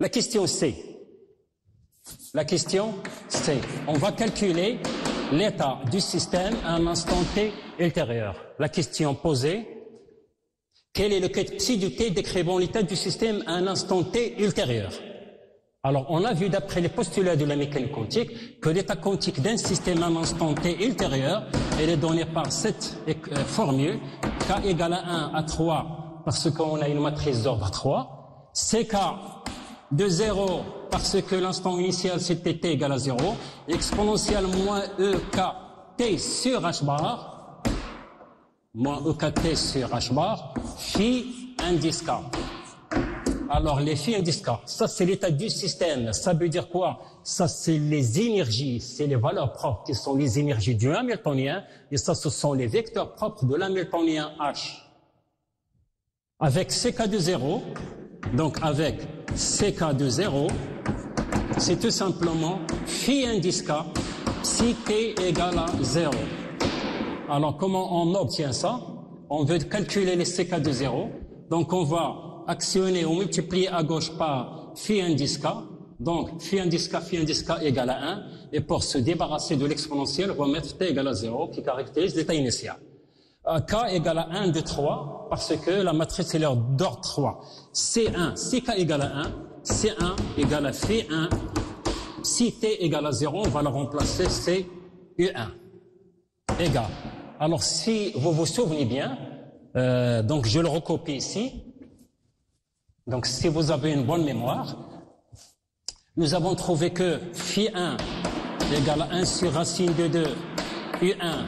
La question C. La question C. On va calculer l'état du système à un instant t ultérieur. La question posée, quel est le cas psi du t décrivant l'état du système à un instant t ultérieur? Alors, on a vu d'après les postulats de la mécanique quantique que l'état quantique d'un système à un instant t ultérieur, elle est donnée par cette formule, k égale à 1 à 3 parce qu'on a une matrice d'ordre 3, ck de 0 parce que l'instant initial c'était t égale à 0, exponentielle moins ek t sur h bar, moins ek t sur h bar, phi indice k. Alors les phi indice k, ça c'est l'état du système, ça veut dire quoi? Ça c'est les énergies, c'est les valeurs propres qui sont les énergies du Hamiltonien, et ça ce sont les vecteurs propres de l'Hamiltonien H. Avec ck de 0, donc avec ck de 0, c'est tout simplement phi indice k si t égale à 0. Alors comment on obtient ça? On veut calculer les ck de 0, donc on va actionner ou multiplier à gauche par phi indice k, donc phi indice k égale à 1, et pour se débarrasser de l'exponentielle, on va mettre t égale à 0 qui caractérise l'état initial. K égale à 1 de 3 parce que la matrice est d'ordre 3. C1, ck égale à 1, C1 égale à phi 1. Si t égale à 0, on va le remplacer C U1 égale. Alors si vous vous souvenez bien, donc je le recopie ici. Donc si vous avez une bonne mémoire, nous avons trouvé que phi 1 égale à 1 sur racine de 2 U1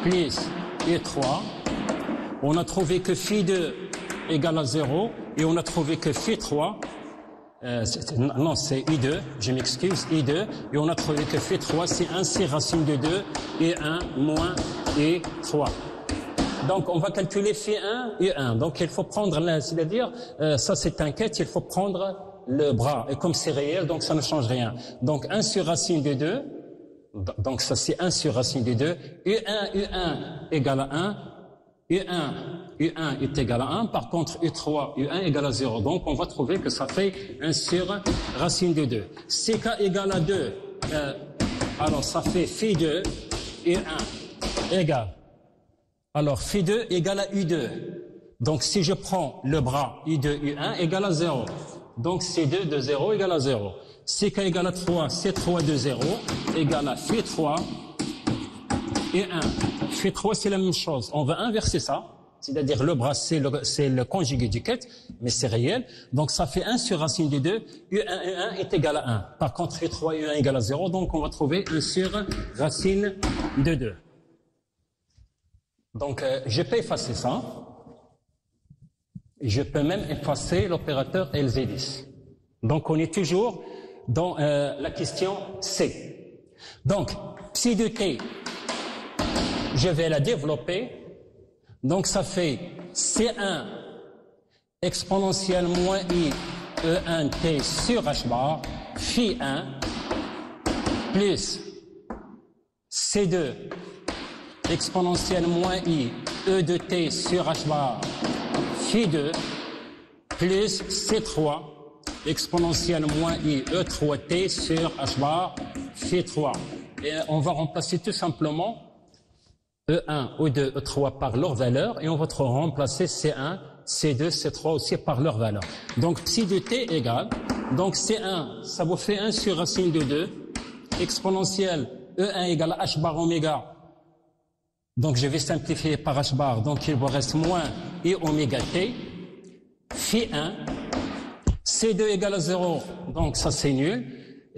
plus U3. On a trouvé que phi 2 égale à 0 et on a trouvé que phi 3 non, c'est U2, je m'excuse, U2, et on a trouvé que phi 3 c'est 1 sur racine de 2 et 1 moins U3. Donc on va calculer phi 1 U1. Donc il faut prendre, c'est-à-dire, ça c'est un quête, il faut prendre le bras. Et comme c'est réel, donc ça ne change rien. Donc 1 sur racine de 2, donc ça c'est 1 sur racine de 2, U1 égale à 1, U1 est égal à 1, par contre U3, U1 égale à 0. Donc on va trouver que ça fait 1 sur racine de 2. CK égale à 2, alors ça fait phi 2, U1 égale. Alors phi 2 égale à U2. Donc si je prends le bras U2, U1 égale à 0. Donc C2 de 0 égale à 0. CK égale à 3, C3 de 0 égale à phi 3 et 1. Phi 3 c'est la même chose. On va inverser ça. C'est-à-dire le bras c'est le conjugué du quête, mais c'est réel. Donc ça fait 1 sur racine de 2. U1 est égal à 1. Par contre U3 U1 égale à 0. Donc on va trouver 1 sur racine de 2. Donc je peux effacer ça. Je peux même effacer l'opérateur LZ10. Donc on est toujours dans la question C. Donc psi de t, je vais la développer. Donc ça fait C1 exponentielle moins I E1t sur h bar phi 1 plus C2 exponentielle moins I E de t sur h bar phi 2 plus C3 exponentielle moins I E3t sur h bar phi 3. Et on va remplacer tout simplement E1, E2, E3 par leur valeur et on va remplacer C1, C2, C3 aussi par leur valeur. Donc psi de t égale, donc C1, ça vous fait 1 sur racine de 2, exponentielle E1 égale à h bar oméga. Donc je vais simplifier par h bar, donc il vous reste moins I oméga t, phi 1, C2 égale à 0, donc ça c'est nul.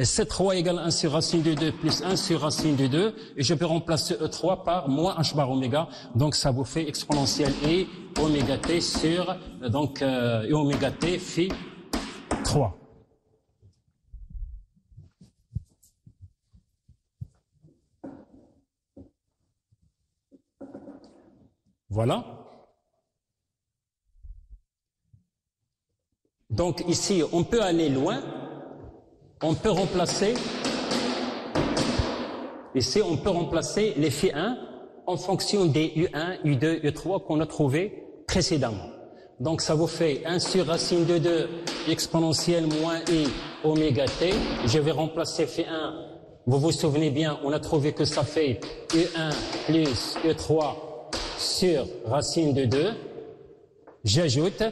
Et C3 égale 1 sur racine de 2 plus 1 sur racine de 2. Et je peux remplacer E3 par moins h bar oméga. Donc ça vous fait exponentielle I oméga t sur, donc I oméga t phi 3. Voilà. Donc ici, on peut aller loin. On peut remplacer, ici on peut remplacer les phi 1 en fonction des U1, U2, U3 qu'on a trouvé précédemment. Donc ça vous fait 1 sur racine de 2 exponentielle moins i oméga t. Je vais remplacer Φ1. Vous vous souvenez bien, on a trouvé que ça fait E1 plus E3 sur racine de 2. J'ajoute,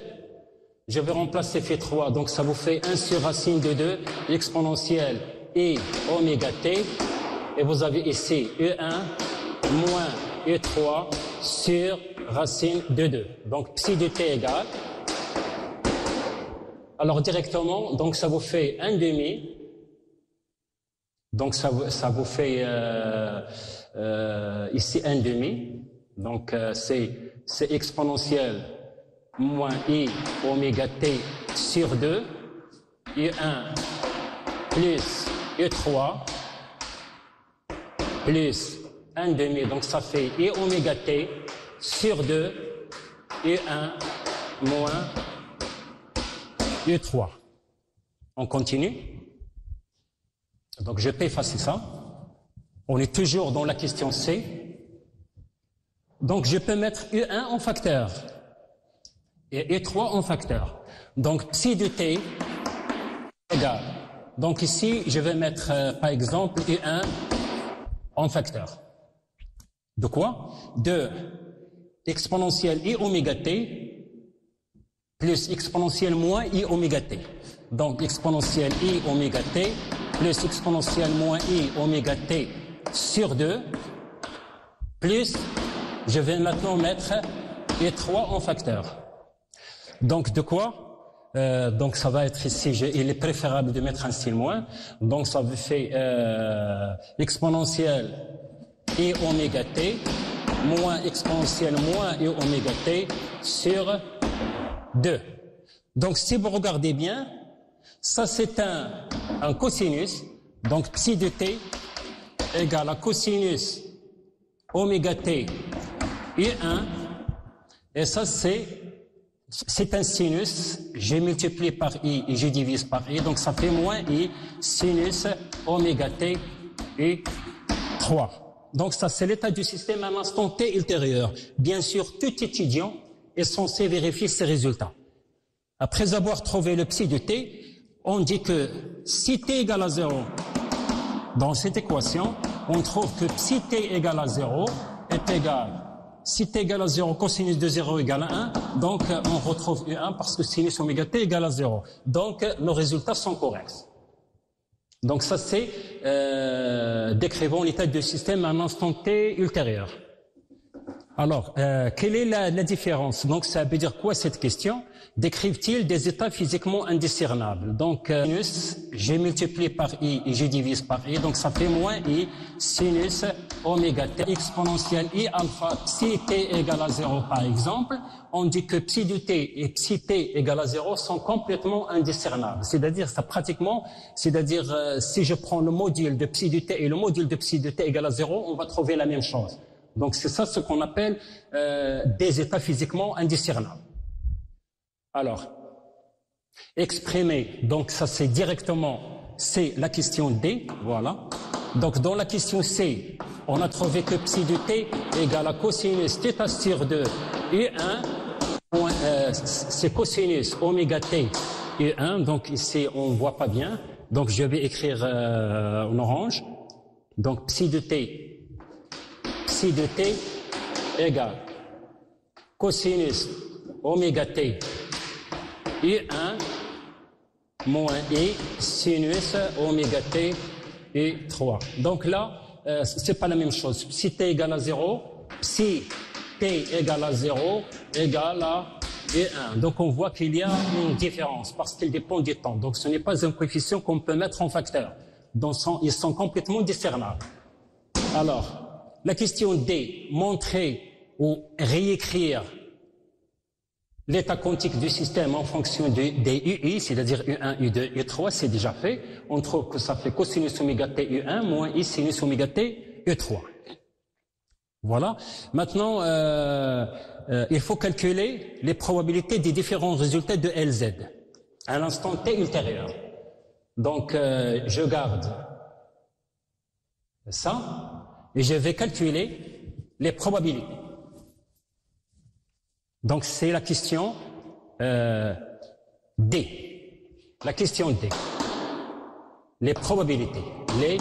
je vais remplacer Φ3, donc ça vous fait 1 sur racine de 2 exponentielle i oméga t. Et vous avez ici E1 moins E3 sur racine de 2. Donc psi de t égale. Alors directement, donc ça vous fait 1 demi. Donc ça vous fait ici 1 demi. Donc c'est exponentielle moins i oméga t sur 2. I1 plus E3 plus 1 demi. Donc ça fait i oméga t sur 2 et 1 moins E3. On continue. Donc je peux effacer ça. On est toujours dans la question C. Donc je peux mettre E1 en facteur et E3 en facteur. Donc psi de t égale. Donc ici je vais mettre par exemple E1 en facteur. De quoi? De exponentielle i oméga t plus exponentielle moins i oméga t. Donc exponentielle i oméga t plus exponentielle moins i oméga t sur 2 plus, je vais maintenant mettre E3 en facteur. Donc de quoi? Donc ça va être ici, il est préférable de mettre un signe moins. Donc ça vous fait exponentielle i oméga t moins exponentielle moins i oméga t sur 2. Donc si vous regardez bien, ça c'est un cosinus. Donc psi de t égale à cosinus oméga t i1. Et ça c'est un sinus. J'ai multiplié par i et je divise par i. Donc ça fait moins i sinus oméga t et 3. Donc ça, c'est l'état du système à l'instant t ultérieur. Bien sûr, tout étudiant est censé vérifier ses résultats. Après avoir trouvé le psi de t, on dit que si t égale à 0, dans cette équation, on trouve que psi t égale à 0 est égal. Si t égale à 0, cosinus de 0 égale à 1, donc on retrouve U1 parce que sinus oméga t égale à 0. Donc nos résultats sont corrects. Donc ça c'est décrivant l'état du système à un instant t ultérieur. Alors, quelle est la différence? Donc ça veut dire quoi cette question? Décrivent-ils des états physiquement indiscernables? Donc sinus, j'ai multiplié par i et je divise par i, donc ça fait moins i sinus oméga t exponentielle i alpha psi t égale à 0 par exemple. On dit que psi de t et psi t égale à 0 sont complètement indiscernables. C'est-à-dire, si je prends le module de psi de t et le module de psi de t égale à 0, on va trouver la même chose. Donc c'est ça ce qu'on appelle des états physiquement indiscernables. Alors, exprimer, donc ça c'est directement, c'est la question D, voilà. Donc dans la question C, on a trouvé que psi de t égale à cosinus θ sur 2 et 1, c'est cosinus oméga t et 1, donc ici on ne voit pas bien, donc je vais écrire en orange, donc psi de t égale cosinus oméga t et 1 moins i sinus oméga t et 3. Donc là, c'est pas la même chose. Psi t égale à 0, psi t égale à 0 égale à et 1. Donc on voit qu'il y a une différence parce qu'il dépend du temps. Donc ce n'est pas un coefficient qu'on peut mettre en facteur. Donc ils sont complètement discernables. Alors, la question D, montrer ou réécrire l'état quantique du système en fonction des UI, c'est-à-dire U1, U2, U3, c'est déjà fait. On trouve que ça fait cosinus oméga t U1 moins I sinus oméga t U3. Voilà. Maintenant, il faut calculer les probabilités des différents résultats de LZ à l'instant t ultérieur. Donc, je garde ça. Et je vais calculer les probabilités. Donc c'est la question D. La question D. Les probabilités. Les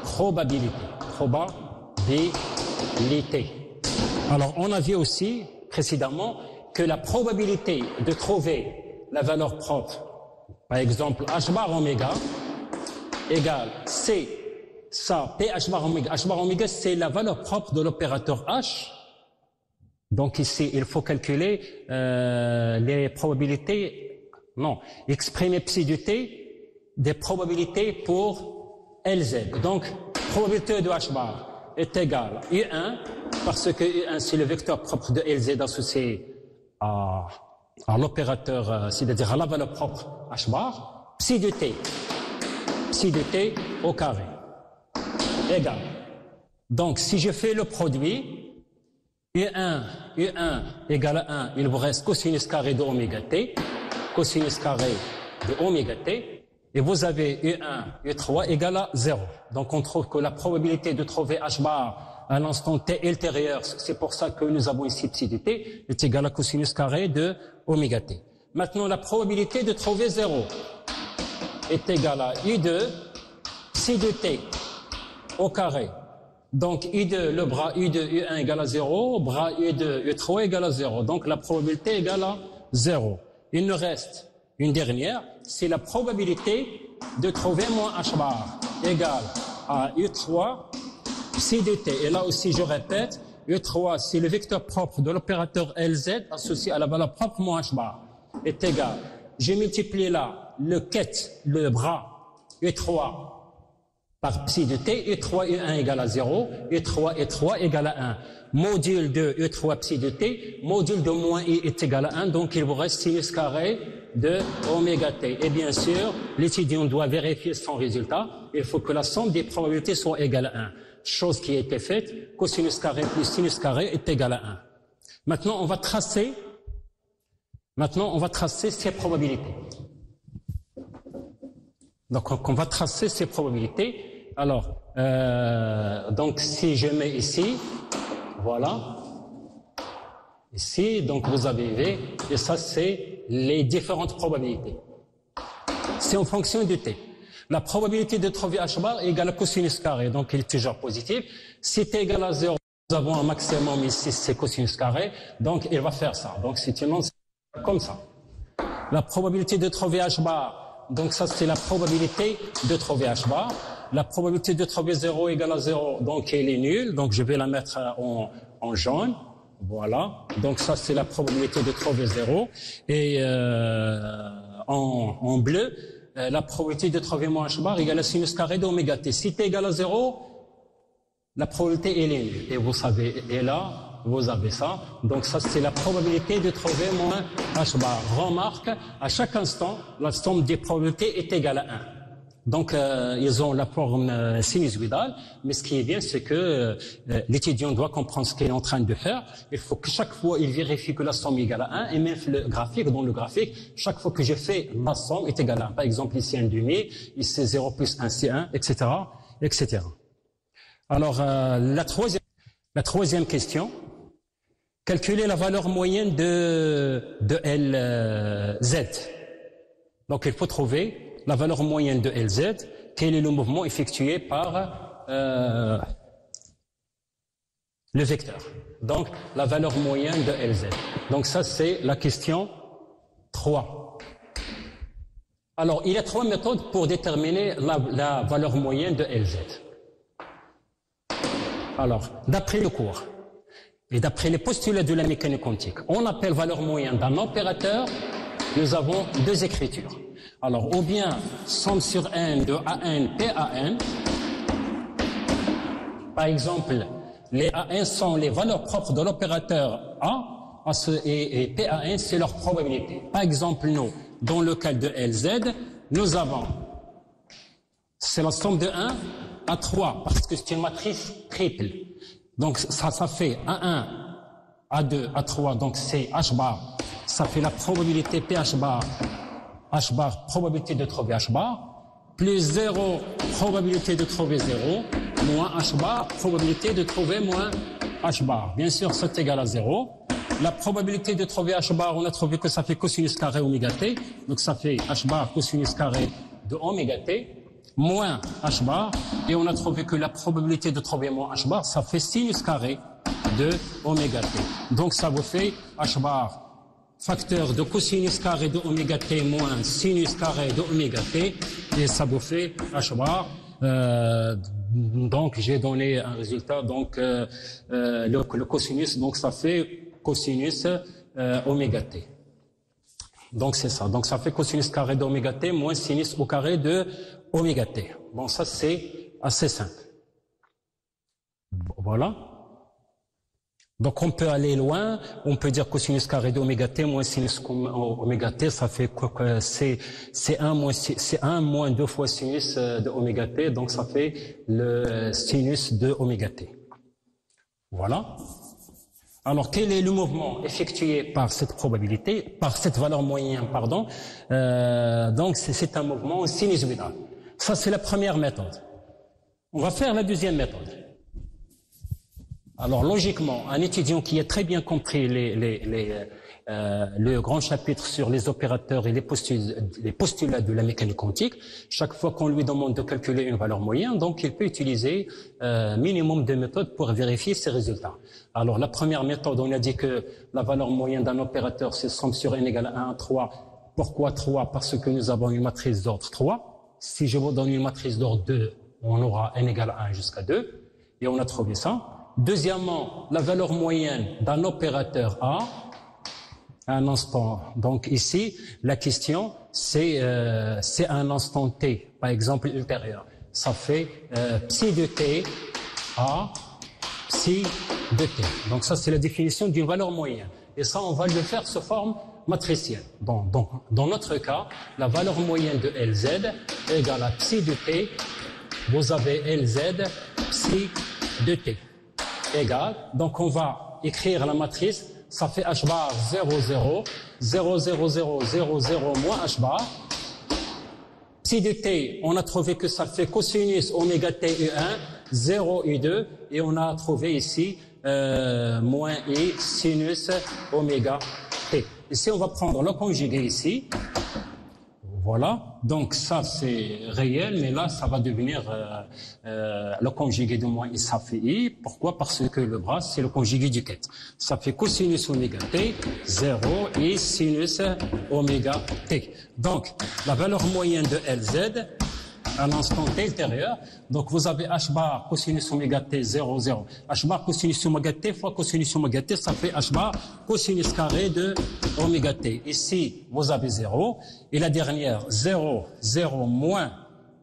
probabilités. Probabilité. Alors, on a vu aussi précédemment que la probabilité de trouver la valeur propre, par exemple h bar oméga, égale C, ça, P h bar oméga. H bar oméga, c'est la valeur propre de l'opérateur H. Donc ici, il faut calculer les probabilités, non, exprimer psi du T des probabilités pour LZ. Donc, probabilité de h bar est égale à U1, parce que U1, c'est le vecteur propre de LZ associé à l'opérateur, c'est-à-dire à la valeur propre h bar, psi du T au carré, égale. Donc, si je fais le produit, U1 égale à 1, il vous reste cosinus carré de oméga t, cosinus carré de oméga t, et vous avez U1, U3 égale à 0. Donc on trouve que la probabilité de trouver h bar à l'instant t ultérieur, c'est pour ça que nous avons ici psi de t, est égale à cosinus carré de oméga t. Maintenant, la probabilité de trouver 0 est égale à U2, psi de t au carré. Donc U2, le bras U2, U1 égale à 0, bras U2, U3 égale à 0. Donc la probabilité égale à 0. Il nous reste une dernière, c'est la probabilité de trouver moins h bar égale à U3 psi de t. Et là aussi, je répète, U3, c'est le vecteur propre de l'opérateur LZ associé à la valeur propre moins h bar est égal. J'ai multiplié là le bras U3 par psi de t, U3, U1 égale à 0, U3 égale à 1. Module de U3 psi de t, module de moins I est égal à 1, donc il vous reste sinus carré de oméga t. Et bien sûr, l'étudiant doit vérifier son résultat. Il faut que la somme des probabilités soit égale à 1. Chose qui a été faite, cosinus carré plus sinus carré est égal à 1. Maintenant, on va tracer ces probabilités. Donc, on va tracer ces probabilités. Alors, donc, si je mets ici, voilà, ici, donc vous avez V, et ça, c'est les différentes probabilités. C'est en fonction du T. La probabilité de trouver h bar est égale à cosinus carré, donc il est toujours positif. Si t égale à 0, nous avons un maximum ici, c'est cosinus carré, donc il va faire ça. Donc, c'est comme ça. La probabilité de trouver h bar, donc ça c'est la probabilité de trouver h bar. La probabilité de trouver 0 égale à 0, donc elle est nulle, donc je vais la mettre en jaune. Voilà, donc ça c'est la probabilité de trouver 0. Et en bleu, la probabilité de trouver moins h bar égale à sinus carré d'oméga t. Si t égale à 0, la probabilité elle est nulle. Et vous savez, et là, vous avez ça. Donc ça c'est la probabilité de trouver moins h bar. Remarque, à chaque instant, la somme des probabilités est égale à 1. Donc, ils ont la forme sinusoïdale, mais ce qui est bien, c'est que l'étudiant doit comprendre ce qu'il est en train de faire. Il faut que chaque fois, il vérifie que la somme est égale à 1, et même dans le graphique, chaque fois que je fais la somme est égale à 1. Par exemple, ici un demi, ici 0 plus 1, c'est 1, etc., etc. Alors, la troisième question, calculer la valeur moyenne de LZ. Donc, il faut trouver la valeur moyenne de LZ, quel est le mouvement effectué par le vecteur. Donc, la valeur moyenne de LZ. Donc, ça, c'est la question 3. Alors, il y a 3 méthodes pour déterminer la valeur moyenne de LZ. Alors, d'après le cours et d'après les postulats de la mécanique quantique, on appelle valeur moyenne d'un opérateur, nous avons 2 écritures. Alors, ou bien somme sur n de AN, PAN. Par exemple, les AN sont les valeurs propres de l'opérateur A et PAN, c'est leur probabilité. Par exemple, nous, dans le cas de LZ, nous avons, c'est la somme de 1 à 3, parce que c'est une matrice triple. Donc, ça fait A1, A2, A3, donc c'est H bar. Ça fait la probabilité PH bar. H bar, probabilité de trouver H bar, plus 0, probabilité de trouver 0, moins H bar, probabilité de trouver moins H bar. Bien sûr, c'est égal à 0. la probabilité de trouver h bar, on a trouvé que ça fait cosinus carré oméga t, donc ça fait h bar cosinus carré de oméga t, moins h bar, et on a trouvé que la probabilité de trouver moins h bar, ça fait sinus carré de oméga t. Donc ça vous fait h bar facteur de cosinus carré de oméga t moins sinus carré de oméga t, et ça vous fait h bar. Donc j'ai donné un résultat, donc le cosinus, donc ça fait cosinus oméga t. Donc c'est ça, donc ça fait cosinus carré d'oméga t moins sinus au carré de oméga t. Bon, ça c'est assez simple. Voilà. Donc on peut aller loin, on peut dire cosinus carré d'oméga t moins sinus oméga t, ça fait c'est 1 moins 2 fois sinus de oméga t, donc ça fait le sinus de oméga t. Voilà. Alors quel est le mouvement effectué par cette probabilité, par cette valeur moyenne, pardon, donc c'est un mouvement sinusoïdal. Ça c'est la première méthode. On va faire la deuxième méthode. Alors logiquement, un étudiant qui a très bien compris le grand chapitre sur les opérateurs et les postulats de la mécanique quantique, chaque fois qu'on lui demande de calculer une valeur moyenne, donc il peut utiliser minimum de méthodes pour vérifier ses résultats. Alors la première méthode, on a dit que la valeur moyenne d'un opérateur, c'est somme sur n égale 1 à 3. Pourquoi 3? Parce que nous avons une matrice d'ordre 3. Si je vous donne une matrice d'ordre 2, on aura n égale 1 jusqu'à 2. Et on a trouvé ça. Deuxièmement, la valeur moyenne d'un opérateur A, à un instant. Donc ici, la question, c'est un instant t, par exemple ultérieur. Ça fait psi de t à psi de t. Donc ça, c'est la définition d'une valeur moyenne. Et ça, on va le faire sous forme matricielle. Bon, donc, dans notre cas, la valeur moyenne de Lz égale à psi de t. Vous avez Lz psi de t. Égal. Donc on va écrire la matrice, ça fait h bar 0, 0, 0, 0, 0, 0, 0 moins h bar. Psi de t, on a trouvé que ça fait cosinus oméga t U1, 0 U2, et on a trouvé ici moins I sinus oméga t. Ici on va prendre le conjugué ici. Voilà, donc ça c'est réel, mais là ça va devenir le conjugué de moins I, ça fait I. Pourquoi? Parce que le bras c'est le conjugué du ket. Ça fait cosinus oméga t, 0 I sinus oméga t. Donc la valeur moyenne de Lz à l'instant t ultérieur, donc vous avez h bar cosinus oméga t 0, 0. h bar cosinus oméga t fois cosinus oméga t, ça fait h bar cosinus carré de oméga t. Ici, vous avez 0. Et la dernière, 0, 0 moins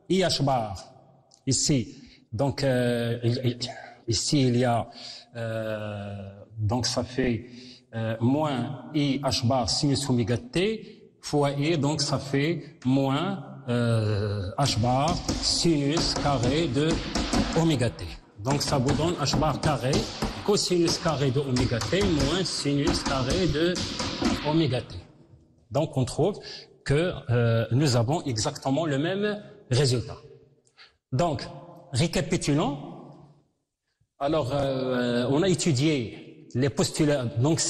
IH bar. Ici, donc, ici, il y a, donc ça fait moins IH bar sinus oméga t fois I, donc ça fait moins h bar sinus carré de oméga t. Donc ça vous donne h bar carré cosinus carré de oméga t moins sinus carré de oméga t. Donc on trouve que nous avons exactement le même résultat. Donc récapitulons. Alors on a étudié les postulats. Donc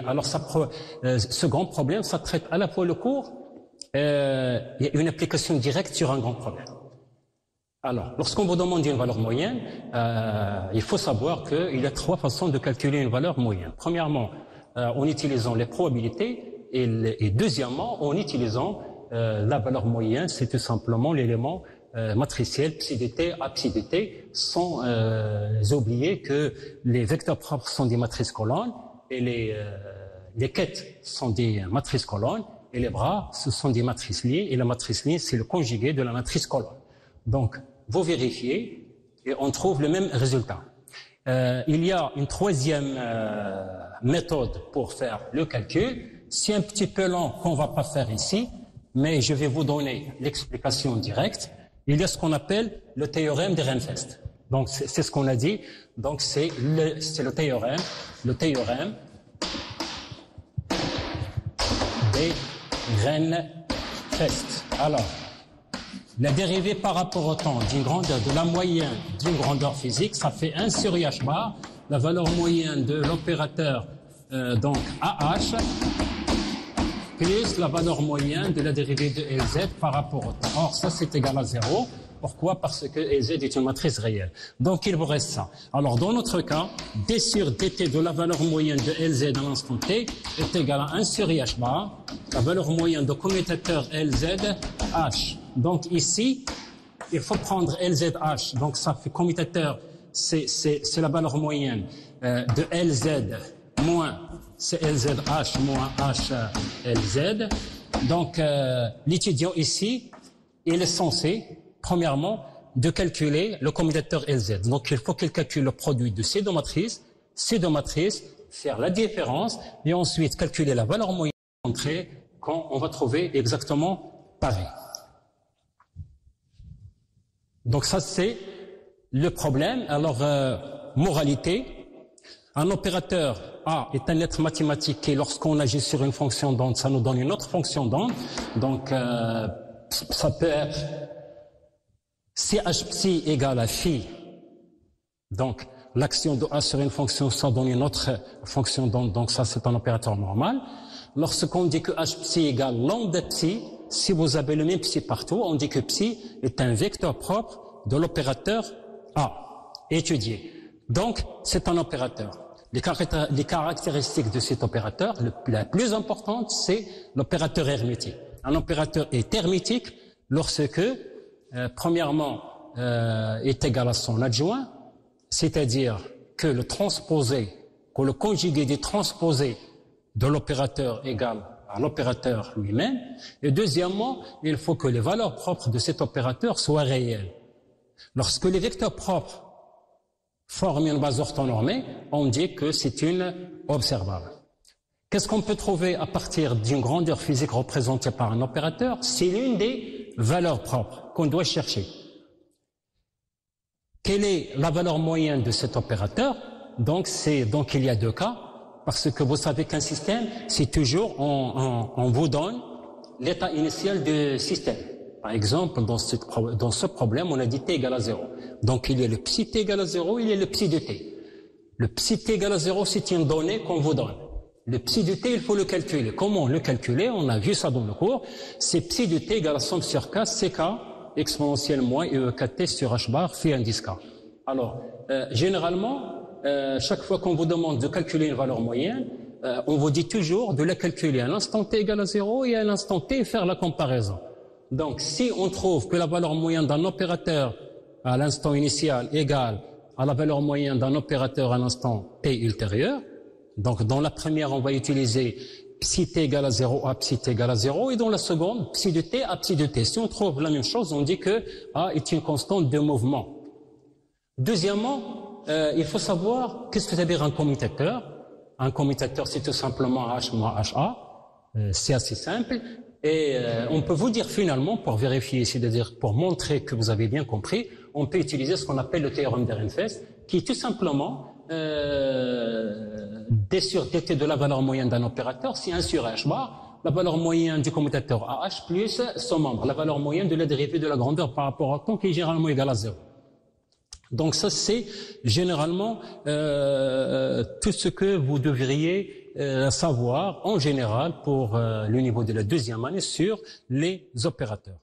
alors ce grand problème, ça traite à la fois le cours et une application directe sur un grand problème. Alors, lorsqu'on vous demande une valeur moyenne, il faut savoir qu'il y a 3 façons de calculer une valeur moyenne. Premièrement, en utilisant les probabilités, et deuxièmement, en utilisant la valeur moyenne, c'est tout simplement l'élément matriciel psi de t à psi de t, sans oublier que les vecteurs propres sont des matrices colonnes et les quêtes sont des matrices colonnes. Et les bras, ce sont des matrices lignes, et la matrice ligne, c'est le conjugué de la matrice colonne. Donc, vous vérifiez, et on trouve le même résultat. Il y a une troisième méthode pour faire le calcul. C'est un petit peu lent qu'on va pas faire ici, mais je vais vous donner l'explication directe. Il y a ce qu'on appelle le théorème de Reinfest. Donc, c'est ce qu'on a dit. Donc, c'est le théorème des Reinfest. Alors, la dérivée par rapport au temps de la moyenne d'une grandeur physique, ça fait 1 sur I h bar. La valeur moyenne de l'opérateur donc AH plus la valeur moyenne de la dérivée de LZ par rapport au temps. Or, ça, c'est égal à 0. Pourquoi? Parce que LZ est une matrice réelle. Donc, il vous reste ça. Alors, dans notre cas, D sur dt de la valeur moyenne de LZ à l'instant t est égal à 1 sur IH bar, la valeur moyenne de commutateur LZ H. Donc, ici, il faut prendre LZH. Donc, ça fait commutateur, c'est la valeur moyenne de LZ moins c'est LZH moins HLZ. Donc, l'étudiant ici, il est censé, premièrement, de calculer le commutateur LZ. Donc, il faut qu'il calcule le produit de ces deux matrices, faire la différence, et ensuite calculer la valeur moyenne d'entrée quand on va trouver exactement pareil. Donc, ça, c'est le problème. Alors, moralité, un opérateur A est un être mathématique qui, lorsqu'on agit sur une fonction d'onde, ça nous donne une autre fonction d'onde. Donc, ça peut être si H psi égale à phi. Donc, l'action de A sur une fonction, ça donne une autre fonction d'onde. Donc, ça, c'est un opérateur normal. Lorsqu'on dit que H psi égale lambda psi, si vous avez le même psi partout, on dit que psi est un vecteur propre de l'opérateur A étudié. Donc, c'est un opérateur. Les caractéristiques de cet opérateur, la plus importante, c'est l'opérateur hermétique. Un opérateur est hermétique lorsque, premièrement, est égal à son adjoint, c'est-à-dire que le conjugué des transposés de l'opérateur égale à l'opérateur lui-même. Et deuxièmement, il faut que les valeurs propres de cet opérateur soient réelles. Lorsque les vecteurs propres forment une base orthonormée, on dit que c'est une observable. Qu'est-ce qu'on peut trouver à partir d'une grandeur physique représentée par un opérateur? C'est l'une des valeurs propres qu'on doit chercher. Quelle est la valeur moyenne de cet opérateur? Donc il y a deux cas, parce que vous savez qu'un système, c'est toujours on vous donne l'état initial du système. Par exemple, dans ce problème, on a dit t égale à 0. Donc, il y a le psi t égale à 0, il y a le psi de t. Le psi t égale à 0, c'est une donnée qu'on vous donne. Le psi de t, il faut le calculer. Comment le calculer? On a vu ça dans le cours. C'est psi de t égale à somme sur k, ck, exponentielle moins EEKT sur h bar, phi indice k. Alors, généralement, chaque fois qu'on vous demande de calculer une valeur moyenne, on vous dit toujours de la calculer à l'instant t égale à 0 et à l'instant t et faire la comparaison. Donc, si on trouve que la valeur moyenne d'un opérateur à l'instant initial égale à la valeur moyenne d'un opérateur à l'instant t ultérieur, donc dans la première, on va utiliser psi t égale à 0 à psi t égale à 0, et dans la seconde, psi de t à psi de t. Si on trouve la même chose, on dit que A est une constante de mouvement. Deuxièmement, il faut savoir qu'est-ce que ça veut dire un commutateur. Un commutateur, c'est tout simplement H moins HA. C'est assez simple. Et on peut vous dire finalement, pour vérifier, c'est-à-dire pour montrer que vous avez bien compris, on peut utiliser ce qu'on appelle le théorème d'Ehrenfest, qui est tout simplement D sur dt de la valeur moyenne d'un opérateur, c'est 1 sur h bar, la valeur moyenne du commutateur AH plus son membre, la valeur moyenne de la dérivée de la grandeur par rapport au temps, qui est généralement égale à 0. Donc ça, c'est généralement tout ce que vous devriez savoir en général pour le niveau de la deuxième année sur les opérateurs.